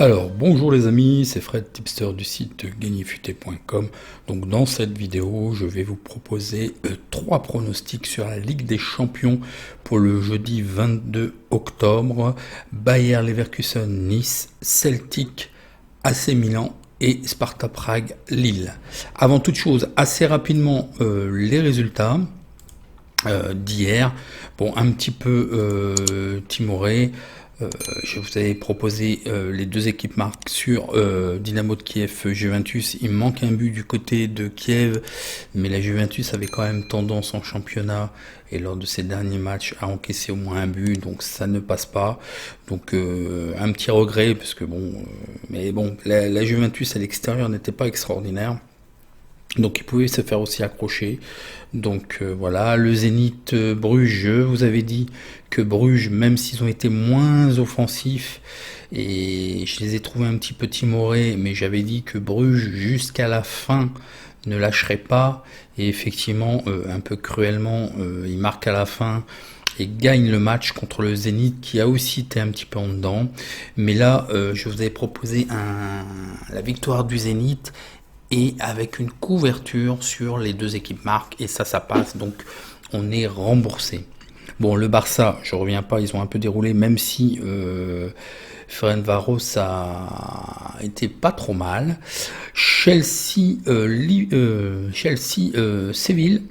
Alors, bonjour les amis, c'est Fred, tipster du site gagnerfuté.com. Donc dans cette vidéo, je vais vous proposer 3 pronostics sur la Ligue des Champions pour le jeudi 22 octobre. Bayer Leverkusen, Nice, Celtic, AC Milan et Sparta Prague, Lille. Avant toute chose, assez rapidement, les résultats d'hier. Bon, un petit peu timoré. Je vous avais proposé les deux équipes marques sur Dynamo de Kiev, Juventus. Il manque un but du côté de Kiev, mais la Juventus avait quand même tendance en championnat et lors de ses derniers matchs à encaisser au moins un but, donc ça ne passe pas. Donc un petit regret, parce que bon, mais bon, la Juventus à l'extérieur n'était pas extraordinaire. Donc il pouvait se faire aussi accrocher. Donc voilà, le Zénith Bruges, je vous avais dit que Bruges, même s'ils ont été moins offensifs, et je les ai trouvés un petit peu timorés, mais j'avais dit que Bruges, jusqu'à la fin, ne lâcherait pas. Et effectivement, un peu cruellement, ils marquent à la fin et gagne le match contre le Zénith qui a aussi été un petit peu en dedans. Mais là, je vous avais proposé la victoire du Zénith et avec une couverture sur les deux équipes marques, et ça passe, donc on est remboursé. Bon, le Barça, je reviens pas, ils ont un peu déroulé, même si Ferencváros a été pas trop mal. Chelsea, Séville.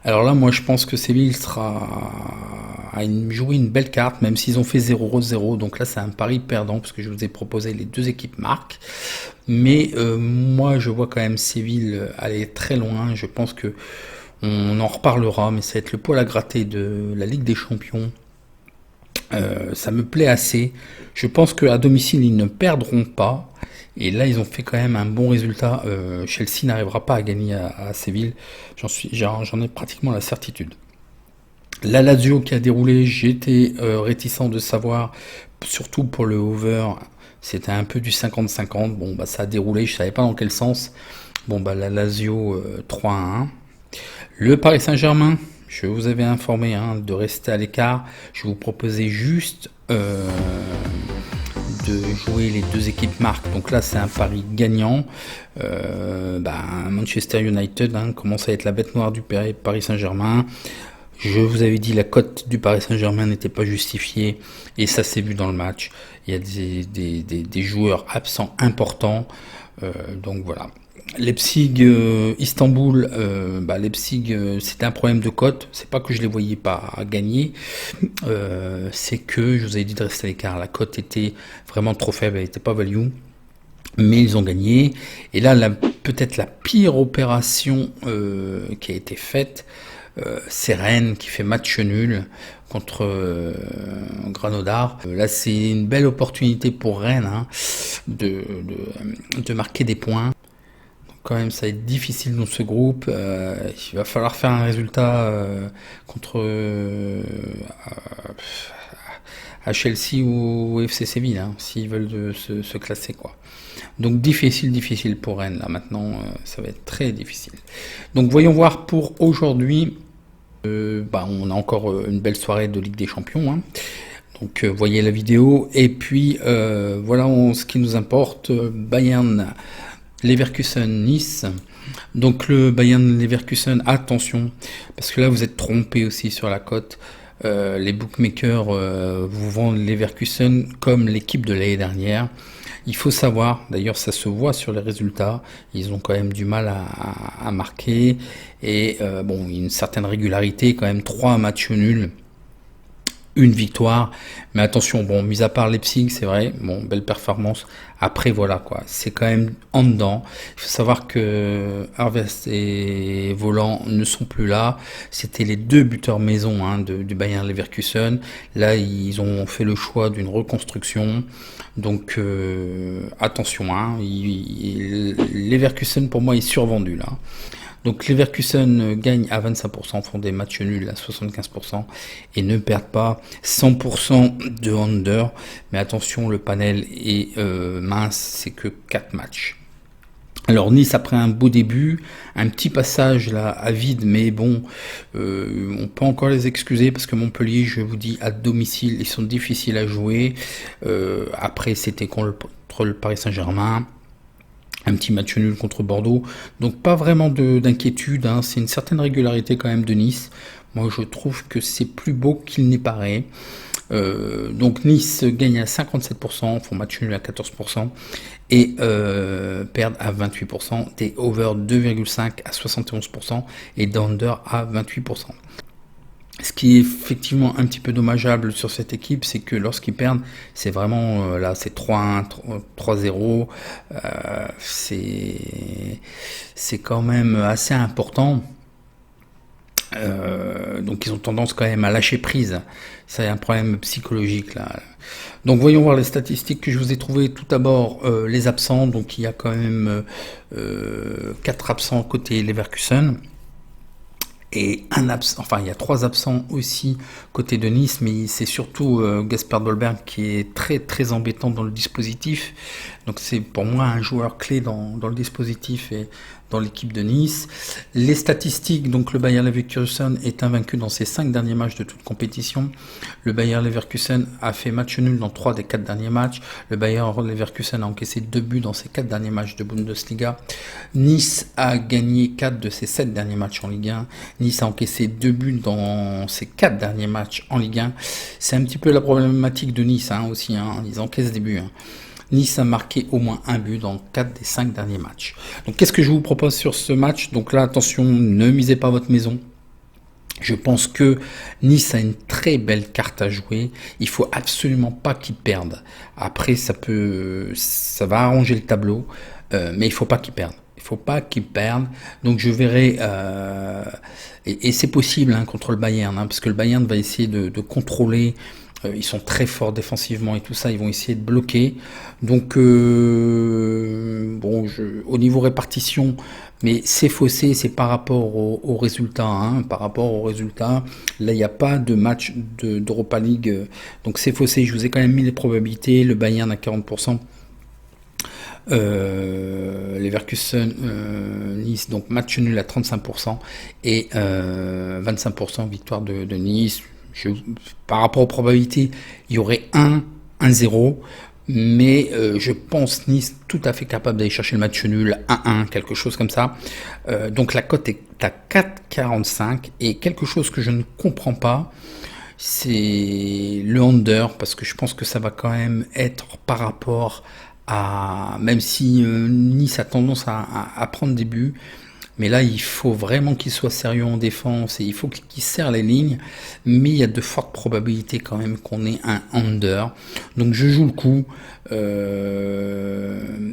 Alors là, moi, je pense que Séville a joué une belle carte, même s'ils ont fait 0-0. Donc là, c'est un pari perdant, parce que je vous ai proposé les deux équipes marques. Mais moi, je vois quand même Séville aller très loin. Je pense que on en reparlera, mais ça va être le poil à gratter de la Ligue des Champions. Ça me plaît assez. Je pense qu'à domicile, ils ne perdront pas. Et là, ils ont fait quand même un bon résultat. Chelsea n'arrivera pas à gagner à Séville. J'en ai pratiquement la certitude. La Lazio qui a déroulé, j'étais réticent de savoir, surtout pour le over. C'était un peu du 50-50. Bon, bah ça a déroulé, je savais pas dans quel sens. Bon, bah la Lazio 3-1. Le Paris Saint-Germain, je vous avais informé de rester à l'écart. Je vous proposais juste de jouer les deux équipes marques. Donc là, c'est un pari gagnant. Manchester United commence à être la bête noire du Paris Saint-Germain. Je vous avais dit la cote du Paris Saint-Germain n'était pas justifiée et ça s'est vu dans le match. Il y a des joueurs absents importants. Donc voilà. Leipzig, Istanbul, Leipzig, c'était un problème de cote. C'est pas que je les voyais pas gagner, c'est que je vous avais dit de rester à l'écart. La cote était vraiment trop faible, elle n'était pas value. Mais ils ont gagné. Et là, peut-être la pire opération qui a été faite, c'est Rennes qui fait match nul contre Granodar. Là, c'est une belle opportunité pour Rennes de marquer des points. Quand même, ça va être difficile dans ce groupe. Il va falloir faire un résultat contre à Chelsea ou au FC Séville, s'ils veulent se classer, quoi. Donc difficile pour Rennes, là maintenant, ça va être très difficile. Donc voyons voir pour aujourd'hui. On a encore une belle soirée de Ligue des Champions. Donc voyez la vidéo. Et puis voilà ce qui nous importe. Bayern Leverkusen, Nice. Donc le Bayern Leverkusen, attention, parce que là vous êtes trompé aussi sur la cote. Les bookmakers vous vendent Leverkusen comme l'équipe de l'année dernière. Il faut savoir, d'ailleurs ça se voit sur les résultats, ils ont quand même du mal à marquer. Et une certaine régularité, quand même 3 matchs nuls, une victoire, mais attention, mis à part Leipzig, c'est vrai, belle performance. Après, voilà, quoi, c'est quand même en dedans. Il faut savoir que Harvest et Volant ne sont plus là. C'était les deux buteurs maison du Bayern Leverkusen. Là, ils ont fait le choix d'une reconstruction. Donc, attention, Leverkusen, pour moi, est survendu, là. Donc Leverkusen gagne à 25%, font des matchs nuls à 75% et ne perdent pas 100% de under. Mais attention, le panel est mince, c'est que 4 matchs. Alors Nice après un beau début, un petit passage là à vide, mais bon, on peut encore les excuser parce que Montpellier, je vous dis, à domicile, ils sont difficiles à jouer. Après c'était contre le Paris Saint-Germain, un petit match nul contre Bordeaux, donc pas vraiment d'inquiétude, hein. C'est une certaine régularité quand même de Nice. Moi je trouve que c'est plus beau qu'il n'y paraît. Donc Nice gagne à 57%, font match nul à 14% et perdent à 28%, des over 2,5 à 71% et d'under à 28%. Ce qui est effectivement un petit peu dommageable sur cette équipe, c'est que lorsqu'ils perdent, c'est vraiment là, c'est 3-1, 3-0, c'est quand même assez important. Donc ils ont tendance quand même à lâcher prise. C'est un problème psychologique là. Donc voyons voir les statistiques que je vous ai trouvées. Tout d'abord les absents. Donc il y a quand même 4 absents côté Leverkusen. Et enfin il y a 3 absents aussi côté de Nice, mais c'est surtout Gasper Dolberg qui est très très embêtant dans le dispositif. Donc c'est pour moi un joueur clé dans le dispositif et dans l'équipe de Nice. Les statistiques, donc le Bayer Leverkusen est invaincu dans ses 5 derniers matchs de toute compétition. Le Bayer Leverkusen a fait match nul dans 3 des 4 derniers matchs. Le Bayer Leverkusen a encaissé 2 buts dans ses 4 derniers matchs de Bundesliga. Nice a gagné 4 de ses 7 derniers matchs en Ligue 1. Nice a encaissé 2 buts dans ses 4 derniers matchs en Ligue 1. C'est un petit peu la problématique de Nice aussi. Ils encaissent des buts. Nice a marqué au moins un but dans 4 des 5 derniers matchs. Donc qu'est-ce que je vous propose sur ce match? Donc là, attention, ne misez pas votre maison. Je pense que Nice a une très belle carte à jouer. Il faut absolument pas qu'ils perdent. Après, ça va arranger le tableau, mais il faut pas qu'ils perdent. Il faut pas qu'ils perdent. Donc je verrai, et c'est possible contre le Bayern, parce que le Bayern va essayer de contrôler. Ils sont très forts défensivement et tout ça, ils vont essayer de bloquer. Donc, bon, au niveau répartition, mais c'est faussé, c'est par rapport au résultat. Par rapport au résultat, là, il n'y a pas de match d'Europa League. Donc, c'est faussé. Je vous ai quand même mis les probabilités. Le Bayern à 40%. Leverkusen, Nice, donc match nul à 35% et 25% victoire de Nice. Par rapport aux probabilités, il y aurait 1-0, mais je pense Nice tout à fait capable d'aller chercher le match nul, 1-1, quelque chose comme ça. Donc la cote est à 4,45 et quelque chose que je ne comprends pas, c'est le under, parce que je pense que ça va quand même être par rapport à, même si Nice a tendance à prendre des buts, mais là, il faut vraiment qu'il soit sérieux en défense et il faut qu'il serre les lignes. Mais il y a de fortes probabilités quand même qu'on ait un under. Donc je joue le coup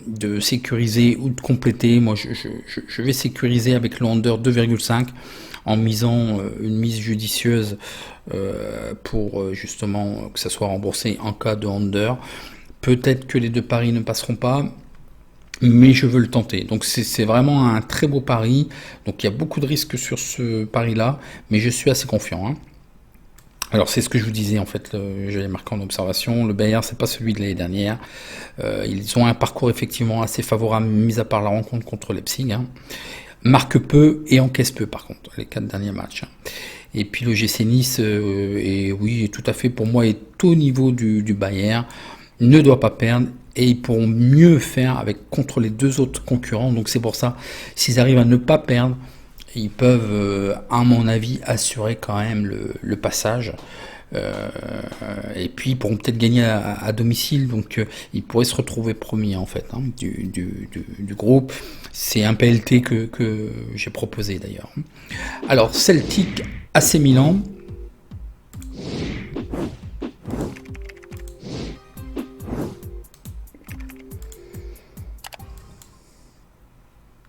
de sécuriser ou de compléter. Moi, je vais sécuriser avec le under 2,5 en misant une mise judicieuse pour justement que ça soit remboursé en cas de under. Peut-être que les deux paris ne passeront pas, mais je veux le tenter. Donc c'est vraiment un très beau pari. Donc il y a beaucoup de risques sur ce pari-là, mais je suis assez confiant. Alors c'est ce que je vous disais en fait, j'avais marqué en observation. Le Bayern, c'est pas celui de l'année dernière. Ils ont un parcours effectivement assez favorable, mis à part la rencontre contre Leipzig. Marque peu et encaisse peu par contre, les 4 derniers matchs. Et puis le GC Nice, oui, tout à fait pour moi, est au niveau du Bayern. Ne doit pas perdre et ils pourront mieux faire contre les 2 autres concurrents. Donc c'est pour ça, s'ils arrivent à ne pas perdre, ils peuvent, à mon avis, assurer quand même le passage. Et puis ils pourront peut-être gagner à domicile, donc ils pourraient se retrouver premiers en fait du groupe. C'est un PLT que j'ai proposé d'ailleurs. Alors Celtic AC Milan.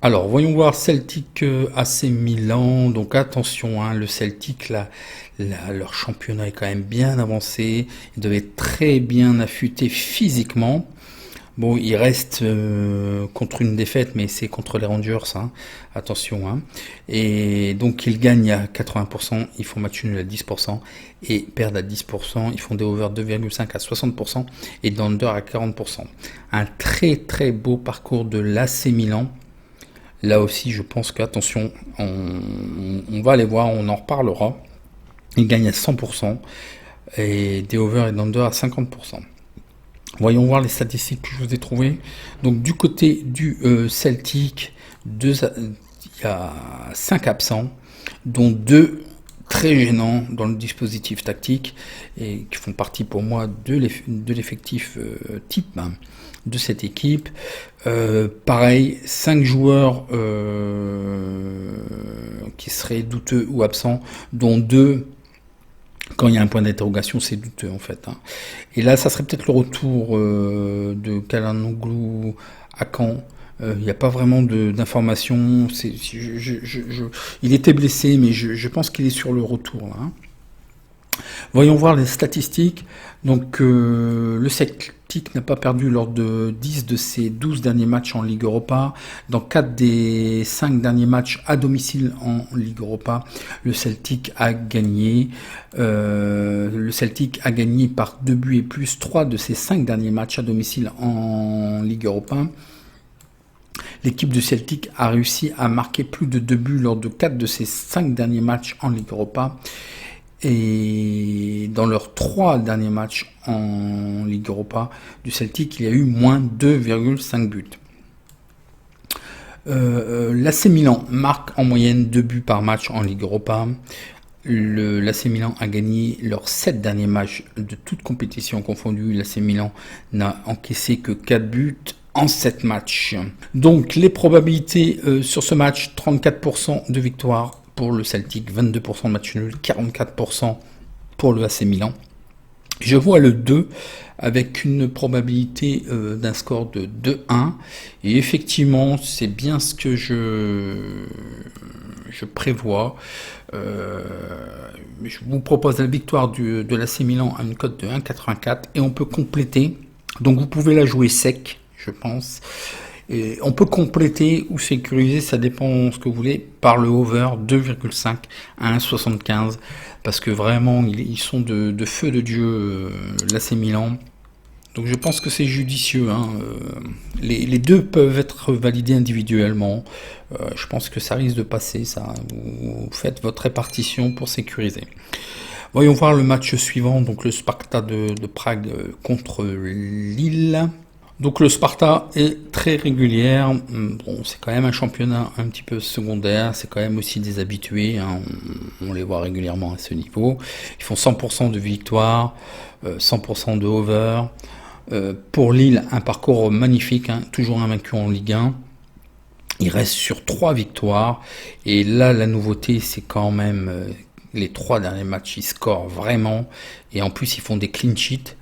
Alors, voyons voir Celtic AC Milan. Donc attention, le Celtic, leur championnat est quand même bien avancé. Ils devaient être très bien affûtés physiquement. Bon, il reste contre une défaite, mais c'est contre les Rangers, attention. Et donc ils gagnent à 80%, ils font match nul à 10% et perdent à 10%. Ils font des over 2,5 à 60% et d'under à 40%. Un très très beau parcours de l'AC Milan. Là aussi, je pense qu'attention, on va aller voir, on en reparlera. Il gagne à 100% et des over et d'under à 50%. Voyons voir les statistiques que je vous ai trouvées. Donc du côté du Celtic, il y a 5 absents, dont 2 très gênants dans le dispositif tactique et qui font partie pour moi de l'effectif type de cette équipe. Pareil, 5 joueurs qui seraient douteux ou absents, dont 2 quand il y a un point d'interrogation, c'est douteux en fait. Et là, ça serait peut-être le retour de Calhanoglu à Caen. Il n'y a pas vraiment d'informations. Il était blessé, mais je pense qu'il est sur le retour là. Voyons voir les statistiques. Donc le Celtic n'a pas perdu lors de 10 de ses 12 derniers matchs en Ligue Europa. Dans 4 des 5 derniers matchs à domicile en Ligue Europa, le Celtic a gagné. Le Celtic a gagné par 2 buts et plus 3 de ses 5 derniers matchs à domicile en Ligue Europa. L'équipe du Celtic a réussi à marquer plus de 2 buts lors de 4 de ses 5 derniers matchs en Ligue Europa. Et dans leurs 3 derniers matchs en Ligue Europa du Celtic, il y a eu moins 2,5 buts. L'AC Milan marque en moyenne 2 buts par match en Ligue Europa. L'AC Milan a gagné leurs 7 derniers matchs de toutes compétitions confondues. L'AC Milan n'a encaissé que 4 buts en 7 matchs. Donc les probabilités sur ce match, 34% de victoire pour le Celtic, 22% de match nul, 44% pour le AC Milan. Je vois le 2 avec une probabilité d'un score de 2-1. Et effectivement, c'est bien ce que je prévois. Je vous propose la victoire de l'AC Milan à une cote de 1,84 et on peut compléter. Donc vous pouvez la jouer sec, je pense. Et on peut compléter ou sécuriser, ça dépend ce que vous voulez, par le over 2,5 à 1,75 parce que vraiment ils sont de feu de Dieu l'AC Milan. Donc je pense que c'est judicieux. Les deux peuvent être validés individuellement. Je pense que ça risque de passer. Ça, vous faites votre répartition pour sécuriser. Voyons voir le match suivant. Donc le Sparta de Prague contre Lille. Donc le Sparta est très régulière, bon, c'est quand même un championnat un petit peu secondaire, c'est quand même aussi des habitués, on les voit régulièrement à ce niveau. Ils font 100% de victoire, 100% de over. Pour Lille, un parcours magnifique, toujours invaincu en Ligue 1. Il reste sur 3 victoires, et là la nouveauté c'est quand même les 3 derniers matchs, ils scorent vraiment, et en plus ils font des clean sheets.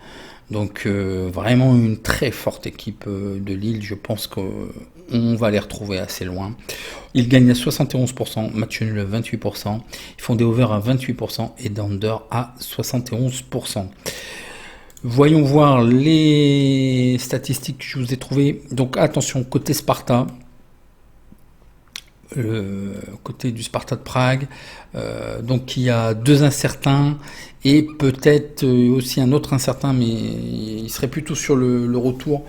Donc vraiment une très forte équipe de Lille, je pense qu'on va les retrouver assez loin. Ils gagnent à 71%, match nul à 28%, ils font des over à 28% et d'under à 71%. Voyons voir les statistiques que je vous ai trouvées. Donc attention, côté Sparta, côté du Sparta de Prague, donc il y a 2 incertains et peut-être aussi un autre incertain, mais il serait plutôt sur le retour,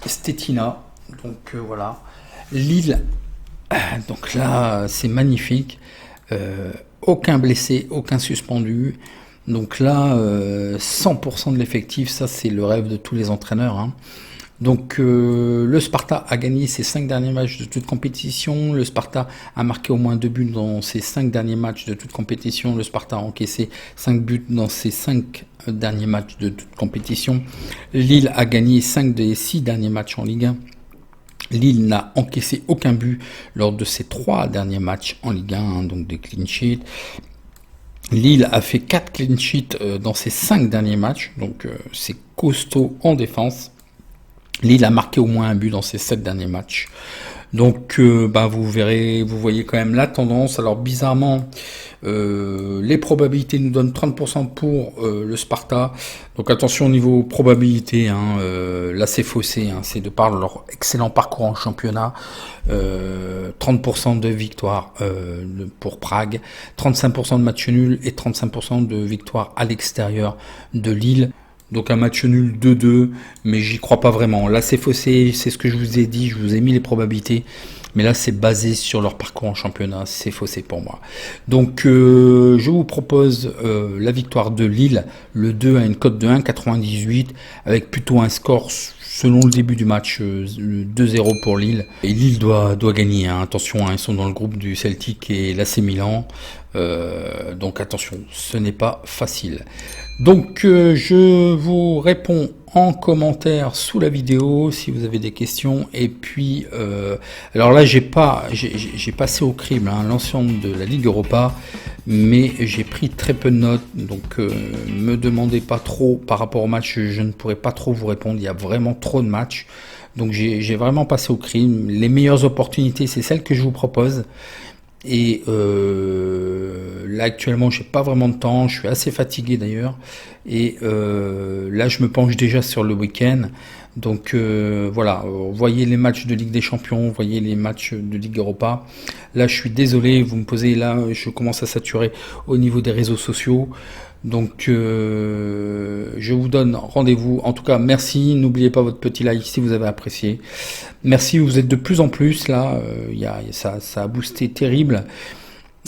Stetina. Donc voilà, Lille, donc là c'est magnifique, aucun blessé, aucun suspendu, donc là 100% de l'effectif, ça c'est le rêve de tous les entraîneurs. Donc le Sparta a gagné ses 5 derniers matchs de toute compétition. Le Sparta a marqué au moins 2 buts dans ses 5 derniers matchs de toute compétition. Le Sparta a encaissé 5 buts dans ses 5 derniers matchs de toute compétition. Lille a gagné 5 des 6 derniers matchs en Ligue 1. Lille n'a encaissé aucun but lors de ses 3 derniers matchs en Ligue 1, donc des clean sheets. Lille a fait 4 clean sheets dans ses 5 derniers matchs, donc c'est costaud en défense. Lille a marqué au moins un but dans ses 7 derniers matchs. Donc vous verrez, vous voyez quand même la tendance. Alors bizarrement, les probabilités nous donnent 30% pour le Sparta. Donc attention au niveau probabilité, là c'est faussé, c'est de par leur excellent parcours en championnat. 30% de victoire pour Prague, 35% de match nul et 35% de victoire à l'extérieur de Lille. Donc un match nul 2-2, mais j'y crois pas vraiment. Là c'est faussé, c'est ce que je vous ai dit, je vous ai mis les probabilités. mais là c'est basé sur leur parcours en championnat, c'est faussé pour moi. Donc je vous propose la victoire de Lille, le 2 à une cote de 1,98 avec plutôt un score selon le début du match 2-0 pour Lille. Et Lille doit gagner, hein. Attention, hein, ils sont dans le groupe du Celtic et l'AC Milan. Donc attention, ce n'est pas facile. Donc je vous réponds en commentaire sous la vidéo si vous avez des questions. Et puis alors là j'ai passé au crible hein, l'ensemble de la Ligue Europa, mais j'ai pris très peu de notes, donc me demandez pas trop par rapport au match, je ne pourrai pas trop vous répondre, il y a vraiment trop de matchs, donc j'ai vraiment passé au crible. Les meilleures opportunités c'est celles que je vous propose. Et là actuellement j'ai pas vraiment de temps, je suis assez fatigué d'ailleurs, et là je me penche déjà sur le week-end. Donc voilà, voyez les matchs de Ligue des Champions, voyez les matchs de Ligue Europa. Là je suis désolé, vous me posez, là je commence à saturer au niveau des réseaux sociaux. Donc je vous donne rendez-vous. En tout cas, merci. N'oubliez pas votre petit like si vous avez apprécié. Merci, vous êtes de plus en plus là. Ça a boosté terrible.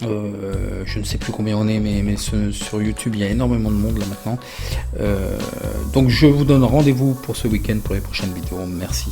Je ne sais plus combien on est, mais sur YouTube il y a énormément de monde là maintenant. Donc je vous donne rendez-vous pour ce week-end pour les prochaines vidéos. Merci.